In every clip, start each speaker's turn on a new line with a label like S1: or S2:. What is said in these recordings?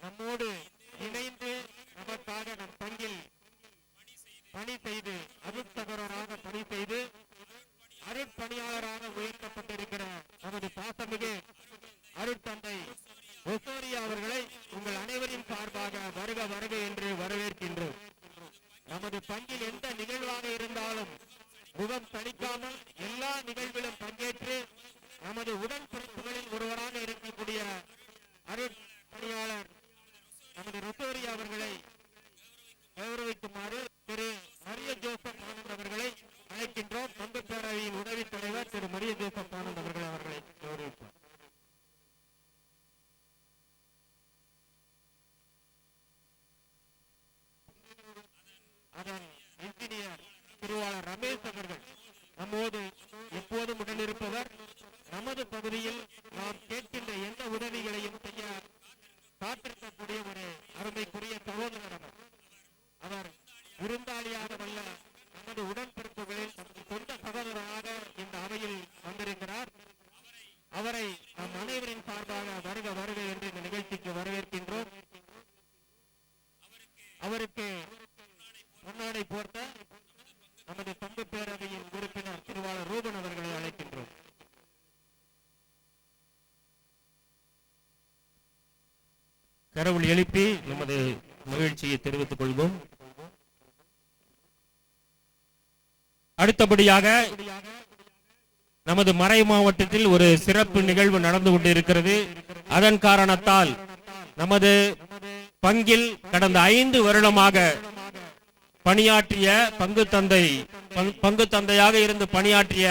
S1: நம்மோடு இணைந்து நமக்காக நம் பங்கில் பணி செய்து அருட்சகராக பணி செய்து அருட்பணியாளராக உயர்த்தப்பட்டிருக்கிற நமது பாசமிகு அருட்தந்தை ஒசோரியா அவர்களை உங்கள் அனைவரின் சார்பாக வருக வருக என்று வரவேற்கின்றோம். நமது பங்கில் எந்த நிகழ்வாக இருந்தாலும் முகம் தணிக்காமல் எல்லா நிகழ்விலும் பங்கேற்று நமது உடன்பிறப்புகளில் ஒருவராக இருக்கக்கூடிய அருட்பணியாளர் நமது ரொசோரியா அவர்களை கௌரவிக்குமாறு திரு மரிய ஜோசப் ஆனந்த் அவர்களை அழைக்கின்றோம். பங்கு பேரவையின் உதவித் தலைவர் திரு மரிய ஜோசப் ஆனந்த் அவர்களை கௌரவிப்பார். அதன் இன்ஜினியர் திருவாளர் ரமேஷ் அவர்கள் நம்மோடு எப்போதும் உடனிருப்பவர். நமது பகுதியில் நாம் கேட்கின்ற எந்த உதவிகளையும் செய்ய காத்திருக்கக்கூடிய ஒரு அருமைக்குரிய சகோதரர் அவர் விருந்தாளியாக வல்ல நமது உடன்பிறப்புகளில் சொந்த சகோதரராக இந்த அவையில் வந்திருக்கிறார். அவரை நம் அனைவரின் சார்பாக வருக வருக என்று இந்த நிகழ்ச்சிக்கு வரவேற்கின்றோம். அவருக்கு பொன்னாடை போர்த்த நமது பங்கு பேரவையின் உறுப்பினர் திருவாளர் ரூபன் அவர்களை அழைக்கின்றோம். கரவுள் எழுப்பி நமது மகிழ்ச்சியை தெரிவித்துக் கொள்வோம். அடுத்தபடியாக நமது மறை மாவட்டத்தில் ஒரு சிறப்பு நிகழ்வு நடந்து கொண்டிருக்கிறது. அதன் காரணத்தால் நமது பங்கில் கடந்த 5 வருடமாக பணியாற்றிய பங்கு தந்தையாக இருந்து பணியாற்றிய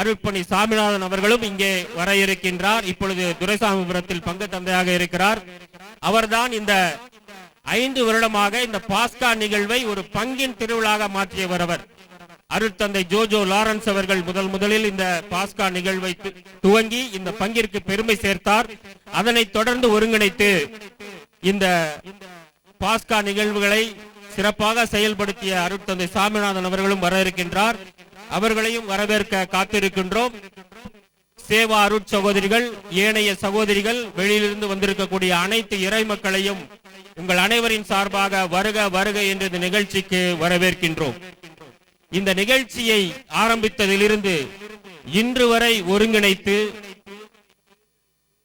S1: அருட்பணி சாமிநாதன் அவர்களும் இங்கே வர இருக்கின்றார். இப்பொழுது துரைசாமிபுரத்தில் பங்கு தந்தையாக இருக்கிறார். அவர்தான் இந்த 5 வருடமாக இந்த பாஸ்கா நிகழ்வை ஒரு பங்கின் திருவிழாக மாற்றியவர். அவர் அருட்தந்தை ஜோஜோ லாரன்ஸ் அவர்கள் முதலில் இந்த பாஸ்கா நிகழ்வை துவங்கி இந்த பங்கிற்கு பெருமை சேர்த்தார். அதனைத் தொடர்ந்து ஒருங்கிணைத்து இந்த பாஸ்கா நிகழ்வுகளை சிறப்பாக செயல்படுத்திய அருட்தந்தை சாமிநாதன் அவர்களும் வர இருக்கின்றார். அவர்களையும் வரவேற்க காத்திருக்கின்றோம். சேவா அருட் சகோதரிகள், ஏனைய சகோதரிகள், வெளியிலிருந்து வந்திருக்கக்கூடிய அனைத்து இறை மக்களையும் உங்கள் அனைவரின் சார்பாக வருக வருக என்ற இந்த நிகழ்ச்சிக்கு வரவேற்கின்றோம். இந்த நிகழ்ச்சியை ஆரம்பித்ததிலிருந்து இன்று வரை ஒருங்கிணைத்து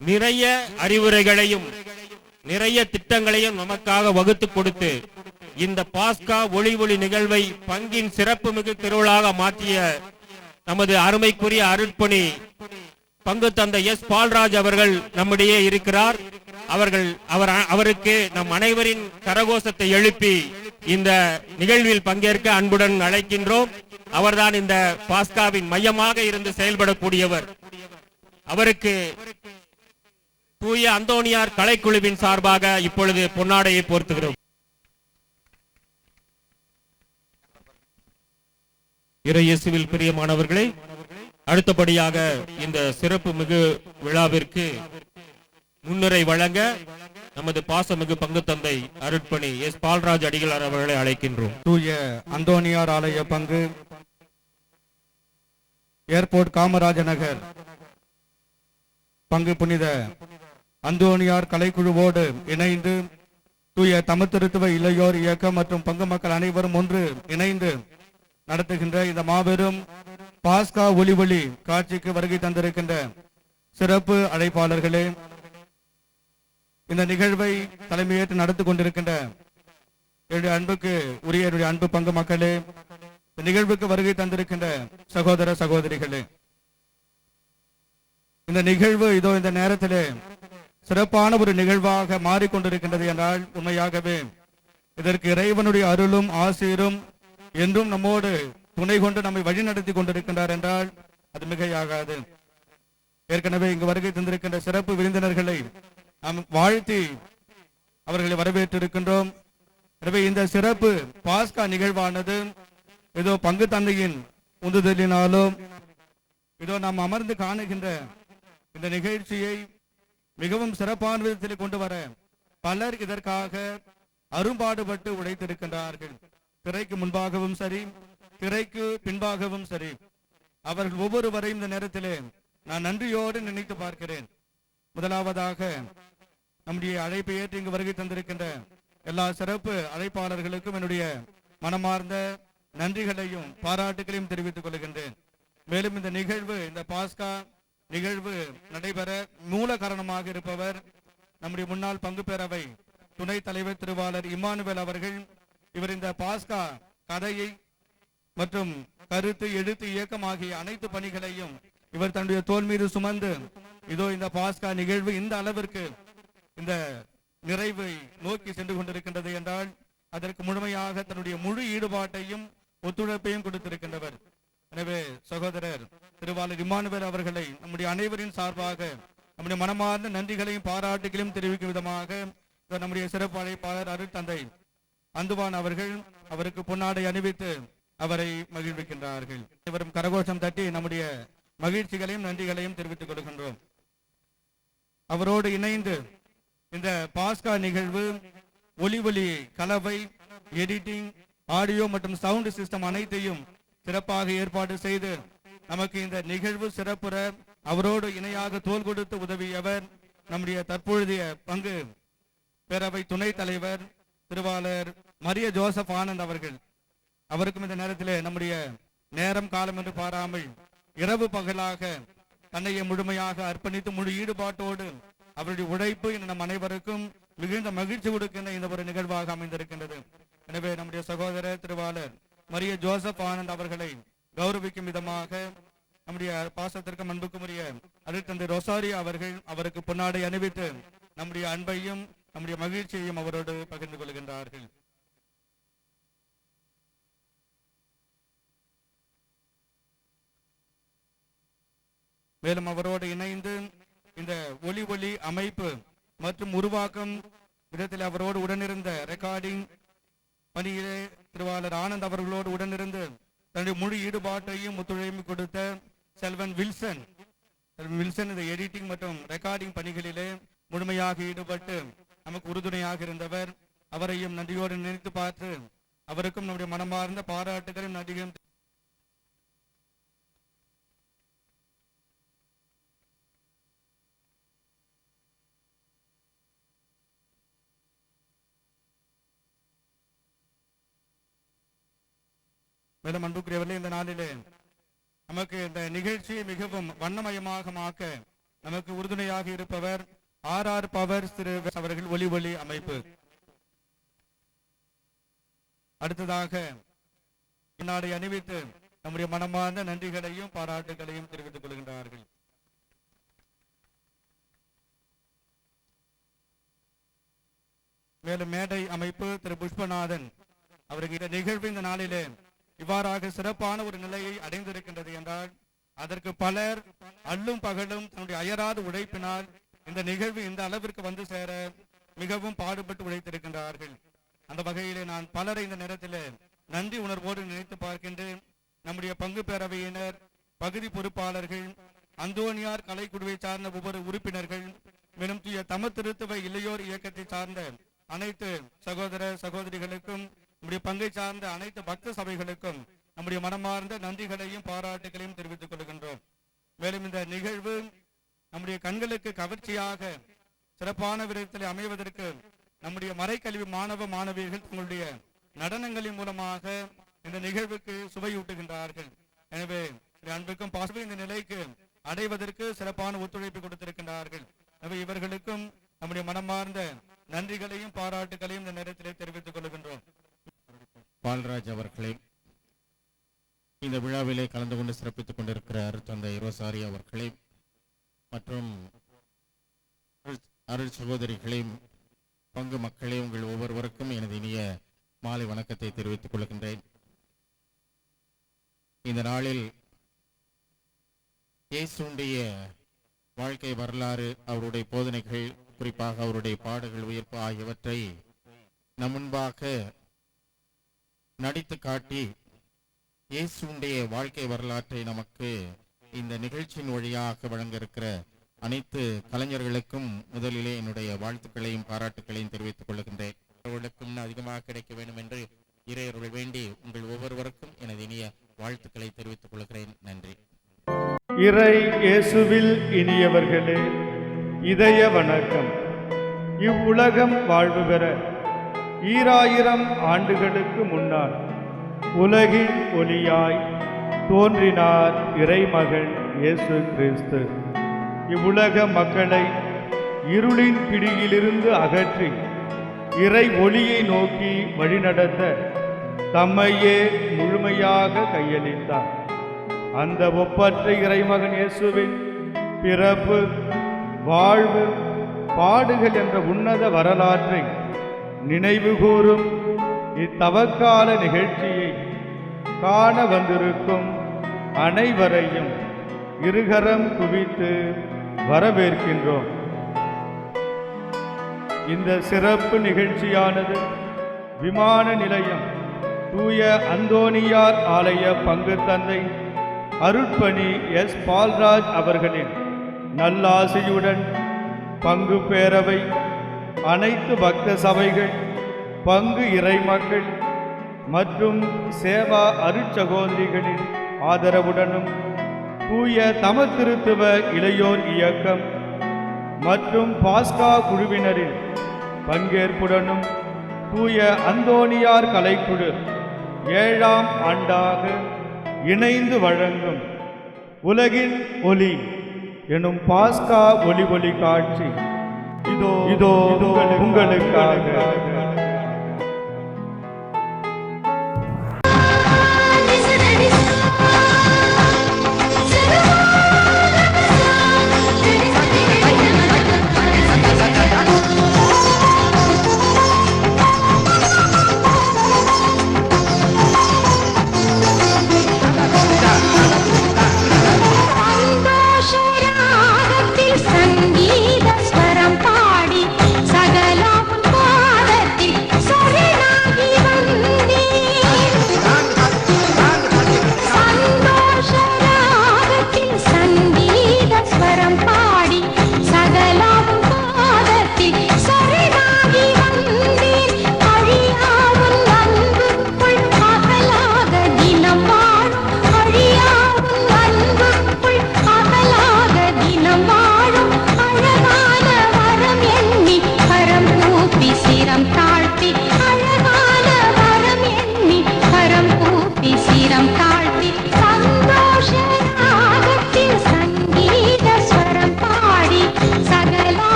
S1: நிறைய அறிவுரைகளையும் நிறைய திட்டங்களையும் நமக்காக வகுத்து கொடுத்து இந்த பாஸ்கா ஒளி நிகழ்வை பங்கின் சிறப்பு மிகு திருவிழாக மாற்றிய நமது அருமைக்குரிய அருட்பணி பங்கு தந்தை எஸ் பால்ராஜ் அவர்கள் நம்மிடையே இருக்கிறார். அவருக்கு நம் அனைவரின் கரகோஷத்தை எழுப்பி இந்த நிகழ்வில் பங்கேற்க அன்புடன் அழைக்கின்றோம். அவர்தான் இந்த பாஸ்காவின் மையமாக இருந்து செயல்படக்கூடியவர். அவருக்கு தூய அந்தோனியார் கலைக்குழுவின் சார்பாக இப்பொழுது பொன்னாடையை போர்த்துகிறோம். இறையேசுவில் பிரியமானவர்களே, அடுத்தபடியாக இந்த சிறப்பு மிகு விழாவிற்கு முன்னுரை வழங்க நமது பாசமிகு பங்கு தந்தை அருட்பணி எஸ் பால்ராஜ் அடிகளார் அவர்களை அழைக்கின்றோம்.
S2: தூய அந்தோனியார் ஆலய பங்கு, ஏர்போர்ட் காமராஜ நகர் பங்கு புனித அந்தோனியார் கலைக்குழுவோடு இணைந்து தூய தமிழ்த்திருத்துவ இளையோர் இயக்கம் மற்றும் பங்கு மக்கள் அனைவரும் ஒன்று இணைந்து நடத்துகின்ற இந்த மாபெரும் பாஸ்கா ஒளி காட்சிக்கு வருகை தந்திருக்கின்ற சிறப்பு அழைப்பாளர்களே, இந்த நிகழ்வை தலைமையேற்று நடத்தி கொண்டிருக்கின்ற என்னுடைய அன்புக்கு உரிய என்னுடைய அன்பு பங்கு மக்களே, இந்த நிகழ்வுக்கு வருகை தந்திருக்கின்ற சகோதர சகோதரிகளே, இந்த நிகழ்வு இதோ இந்த நேரத்திலே சிறப்பான ஒரு நிகழ்வாக மாறிக்கொண்டிருக்கின்றது என்றால் உண்மையாகவே இதற்கு இறைவனுடைய அருளும் ஆசீரும் என்றும் நம்மோடு துணை கொண்டு நம்மை வழிநடத்தி கொண்டிருக்கின்றார் என்றால் அது மிகையாகாது. ஏற்கனவே இங்கு வருகை தந்திருக்கின்ற சிறப்பு விருந்தினர்களை நாம் வாழ்த்தி அவர்களை வரவேற்றிருக்கின்றோம். எனவே இந்த சிறப்பு பாஸ்கா நிகழ்வானது ஏதோ பங்கு தந்தையின் உந்துதலினாலும் இதோ நாம் அமர்ந்து காணுகின்ற இந்த நிகழ்ச்சியை மிகவும் சிறப்பான விதத்தில் கொண்டு வர பலர் இதற்காக அரும்பாடுபட்டு உழைத்திருக்கின்றார்கள். திரைக்கு முன்பாகவும் சரி, திரைக்கு பின்பாகவும் சரி, அவர்கள் ஒவ்வொருவரையும் இந்த நேரத்திலே நான் நன்றியோடு நினைத்து பார்க்கிறேன். முதலாவதாக நம்முடைய அழைப்பை ஏற்று இங்கு வருகை தந்திருக்கின்ற எல்லா சிறப்பு அழைப்பாளர்களுக்கும் என்னுடைய மனமார்ந்த நன்றிகளையும் பாராட்டுகளையும் தெரிவித்துக் கொள்கின்றேன். மேலும் இந்த நிகழ்வு, இந்த பாஸ்கா நிகழ்வு நடைபெற மூல காரணமாக இருப்பவர் நம்முடைய முன்னாள் பங்கு பேரவை துணைத் தலைவர் திருவாளர் இம்மானுவேல் அவர்கள். இவர் இந்த பாஸ்கா கதையை மற்றும் கருத்து, எழுத்து, இயக்கம் ஆகிய அனைத்து பணிகளையும் இவர் தன்னுடைய தோள் மீது சுமந்து இதோ இந்த பாஸ்கா நிகழ்வு இந்த அளவிற்கு இந்த நிறைவை நோக்கி சென்று கொண்டிருக்கின்றது என்றால் அதற்கு முழுமையாக தன்னுடைய முழு ஈடுபாட்டையும் ஒத்துழைப்பையும் கொடுத்திருக்கின்றவர். எனவே சகோதரர் திருவாளர் இம்மானுவேல் அவர்களை நம்முடைய அனைவரின் சார்பாக நம்முடைய மனமார்ந்த நன்றிகளையும் பாராட்டுகளையும் தெரிவிக்கும் விதமாக நம்முடைய சிறப்பு அழைப்பாளர் அருட்தந்தை அந்துவான் அவர்கள் அவருக்கு பொன்னாடை அணிவித்து அவரை மகிழ்விக்கின்றார்கள். இவரும் கரகோஷம் தட்டி நம்முடைய மகிழ்ச்சிகளையும் நன்றிகளையும் தெரிவித்துக் கொள்கின்றோம். அவரோடு இணைந்து இந்த பாஸ்கா நிகழ்வு ஒலி கலவை, எடிட்டிங், ஆடியோ மற்றும் சவுண்ட் சிஸ்டம் அனைத்தையும் சிறப்பாக ஏற்பாடு செய்து நமக்கு இந்த நிகழ்வு சிறப்புற அவரோடு இணையாக தோள் கொடுத்து உதவியவர் நம்முடைய தற்பொழுதைய பங்கு பேரவை துணைத் தலைவர் திருவாளர் மரிய ஜோசப் ஆனந்த் அவர்கள். அவருக்கும் இந்த நேரத்தில் நம்முடைய நேரம் காலம் என்று பாராமல் இரவு பகலாக தன்னையை முழுமையாக அர்ப்பணித்து முழு ஈடுபாட்டோடு அவருடைய உழைப்பு நம் அனைவருக்கும் மிகுந்த மகிழ்ச்சி கொடுக்கின்ற இந்த ஒரு நிகழ்வாக அமைந்திருக்கின்றது. எனவே நம்முடைய சகோதரர் திருவாளர் மரிய ஜோசப் ஆனந்த் அவர்களை கௌரவிக்கும் விதமாக நம்முடைய பாசத்திற்கு அன்புக்குரிய அருட்தந்தை ரொசாரியோ அவர்கள் அவருக்கு பொன்னாடை அணிவித்து நம்முடைய அன்பையும் நம்முடைய மகிழ்ச்சியையும் அவரோடு பகிர்ந்து கொள்கின்றார்கள். மேலும் அவரோடு இணைந்து இந்த ஒலி அமைப்பு மற்றும் உருவாக்கம் விதத்தில் அவரோடு உடனிருந்த ரெக்கார்டிங் பணியிலே திருவாளர் ஆனந்த் அவர்களோடு உடனிருந்து தன்னுடைய முழு ஈடுபாட்டையும் ஒத்துழைப்பு கொடுத்த செல்வன் வில்சன் இந்த எடிட்டிங் மற்றும் ரெக்கார்டிங் பணிகளிலே முழுமையாக ஈடுபட்டு நமக்கு உறுதுணையாக இருந்தவர். அவரையும் நன்றியோடு நினைத்து பார்த்து அவருக்கும் நம்முடைய மனமார்ந்த பாராட்டுகளையும் நன்றியும் மேலும் அன்புக்குரியவர்களே, இந்த நாளிலே நமக்கு இந்த நிகழ்ச்சியை மிகவும் வண்ணமயமாக ஆக்க நமக்கு உறுதுணையாக இருப்பவர் RR பவர்ஸ் திரு அவர்கள் ஒலி அமைப்பு. அடுத்ததாக நாடை அணிவித்து நம்முடைய மனமார்ந்த நன்றிகளையும் பாராட்டுகளையும் தெரிவித்துக் கொள்கின்றார்கள். மேலும் மேடை அமைப்பு திரு புஷ்பநாதன் அவருக்கு இந்த நிகழ்வு இந்த நாளிலே இவ்வாறாக சிறப்பான ஒரு நிலையை அடைந்திருக்கின்றது என்றால் அதற்கு பலர் அல்லும் பகலும் தன்னுடைய அயராத உழைப்பினால் இந்த நிகழ்வு இந்த அளவிற்கு வந்து சேர மிகவும் பாடுபட்டு உழைத்திருக்கின்றார்கள். அந்த வகையிலே நான் பலரை இந்த நேரத்தில் நன்றி உணர்வோடு நினைத்து பார்க்கின்றேன். நம்முடைய பங்கு பேரவையினர், பகுதி பொறுப்பாளர்கள், அந்தோனியார் கலைக்குழுவை சார்ந்த ஒவ்வொரு உறுப்பினர்கள், மேலும் தூய தமிழ் திருத்துவ இளையோர் இயக்கத்தை சார்ந்த அனைத்து சகோதர சகோதரிகளுக்கும், நம்முடைய பங்கை சார்ந்த அனைத்து பக்த சபைகளுக்கும் நம்முடைய மனமார்ந்த நன்றிகளையும் பாராட்டுகளையும் தெரிவித்துக் கொள்கின்றோம். மேலும் இந்த நிகழ்வு நம்முடைய கண்களுக்கு கவர்ச்சியாக சிறப்பான விதத்தில் அமைவதற்கு நம்முடைய மறைக்கல்வி மாணவ மாணவியர்கள் தங்களுடைய நடனங்களின் மூலமாக இந்த நிகழ்வுக்கு சுவையூட்டுகின்றார்கள். எனவே அன்புக்கும் பாச இந்த நிலைக்கு அடைவதற்கு சிறப்பான ஒத்துழைப்பு கொடுத்திருக்கின்றார்கள். எனவே இவர்களுக்கும் நம்முடைய மனமார்ந்த நன்றிகளையும் பாராட்டுகளையும் இந்த நேரத்திலே தெரிவித்துக் கொள்கின்றோம்.
S3: பால்ராஜ் அவர்களே, இந்த விழாவிலே கலந்து கொண்டு சிறப்பித்துக் கொண்டிருக்கிற அருட்தந்தை ரொசாரியோ அவர்களே மற்றும் அருள் சகோதரிகளே, பங்கு மக்களே, உங்கள் ஒவ்வொருவருக்கும் எனது இனிய மாலை வணக்கத்தை தெரிவித்துக் கொள்கின்றேன். இந்த நாளில் இயேசுடைய வாழ்க்கை வரலாறு, அவருடைய போதனைகள், குறிப்பாக அவருடைய பாடுகள், உயிர்ப்பு ஆகியவற்றை நம் முன்பாக நடித்து காட்டி இயேசுடைய வாழ்க்கை வரலாற்றை நமக்கு இந்த நிகழ்ச்சியின் வழியாக வழங்க இருக்கிற அனைத்து கலைஞர்களுக்கும் முதலிலே என்னுடைய வாழ்த்துக்களையும் பாராட்டுகளையும் தெரிவித்துக் கொள்கின்றேன். அவர்களுக்கும் அதிகமாக கிடைக்க வேண்டும் என்று இறையர்கள் வேண்டி உங்கள் ஒவ்வொருவருக்கும் எனது இனிய வாழ்த்துக்களை தெரிவித்துக் கொள்கிறேன். நன்றி.
S4: இறை இயேசுவில் இனியவர்களே, இதய வணக்கம். இவ்வுலகம் வாழ்வு பெற 2000 ஆண்டுகளுக்கு முன்னால் உலகின் ஒளியாய் தோன்றினார் இறைமகன் இயேசு கிறிஸ்து. இவ்வுலக மக்களை இருளின் பிடியிலிருந்து அகற்றி இறை ஒளியை நோக்கி வழிநடத்த தம்மையே முழுமையாக கையளித்தார். அந்த ஒப்பற்ற இறைமகன் இயேசுவின் பிறப்பு, வாழ்வு, பாடுகள் என்ற உன்னத வரலாற்றை நினைவுகூரும் இத்தவக்கால நிகழ்ச்சியை காண வந்திருக்கும் அனைவரையும் இருகரம் குவித்து வரவேற்கின்றோம். இந்த சிறப்பு நிகழ்ச்சியானது விமான நிலையம் தூய அந்தோனியார் ஆலய பங்கு தந்தை அருட்பணி எஸ். பால்ராஜ் அவர்களின் நல்லாசியுடன் பங்கு பேரவை, அனைத்து பக்த சபைகள், பங்கு இறைமக்கள் மற்றும் சேவா அருட்சகோதரிகளின் ஆதரவுடனும் தூய தமத்திருத்துவ இளையோர் இயக்கம் மற்றும் பாஸ்கா குழுவினரின் பங்கேற்புடனும் தூய அந்தோனியார் கலைக்குழு 7ஆம் ஆண்டாக இணைந்து வழங்கும் உலகின் ஒளி எனும் பாஸ்கா ஒளி காட்சி இதோ உங்களுக்காக.
S5: சங்கீத ஸ்வரம் பாடி சகல உன் பாதத்தில்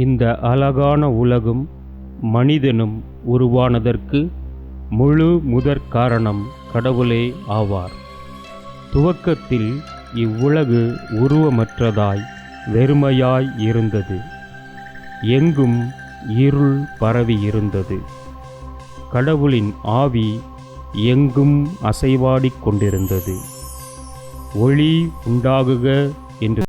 S1: இந்த அழகான உலகும் மனிதனும் உருவானதற்கு முழு முதற் காரணம் கடவுளே ஆவார். துவக்கத்தில் இவ்வுலகு உருவமற்றதாய் வெறுமையாய் இருந்தது. எங்கும் இருள் பரவி இருந்தது. கடவுளின் ஆவி எங்கும் அசைவாடிக் கொண்டிருந்தது. ஒளி உண்டாகுக என்று